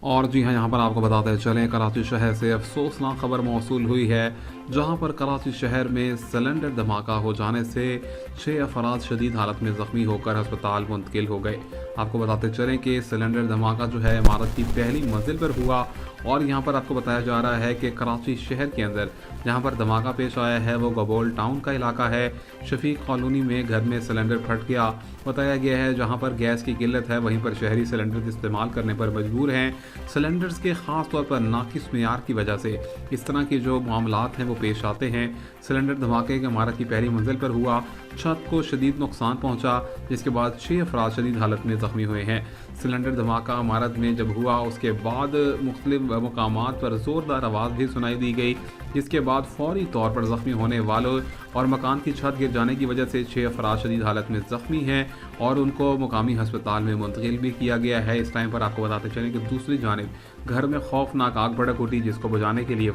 और जी हाँ, यहाँ पर आपको बताते चलें कराची शहर से अफसोसनाक खबर मौसूल हुई है, जहाँ पर कराची शहर में सिलेंडर धमाका हो जाने से 6 अफराद शदीद हालत में ज़ख्मी होकर अस्पताल मुंतकिल हो गए। आपको बताते चलें कि सिलेंडर धमाका जो है इमारत की पहली मंजिल पर हुआ और यहाँ पर आपको बताया जा रहा है कि कराची शहर के अंदर जहाँ पर धमाका पेश आया है वो गबोल टाउन का इलाका है। शफीक कॉलोनी में घर में सिलेंडर फट गया। बताया गया है जहाँ पर गैस की किल्लत है वहीं पर शहरी सिलेंडर इस्तेमाल करने पर मजबूर हैं। सिलेंडर्स के ख़ास तौर पर नाकिस मेयार की वजह से इस तरह के जो मामलात हैं वो पेश आते हैं। सिलेंडर धमाके की इमारत की पहली मंजिल पर हुआ, छत को शदीद नुकसान पहुंचा, जिसके बाद 6 अफराद शदीद हालत में ज़ख्मी हुए हैं। सिलेंडर धमाका इमारत में जब हुआ उसके बाद मुख्तलिफ मकामात पर ज़ोरदार आवाज़ भी सुनाई दी गई, जिसके बाद फौरी तौर पर ज़ख्मी होने वालों और मकान की छत गिर जाने की वजह से 6 अफराद शदीद हालत में ज़ख्मी हैं और उनको मुकामी हस्पताल में मुंतकिल भी किया गया है। इस टाइम पर आपको बताते चलें कि दूसरी जानिब घर में खौफनाक आग भड़क उठी, जिसको बुझाने के लिए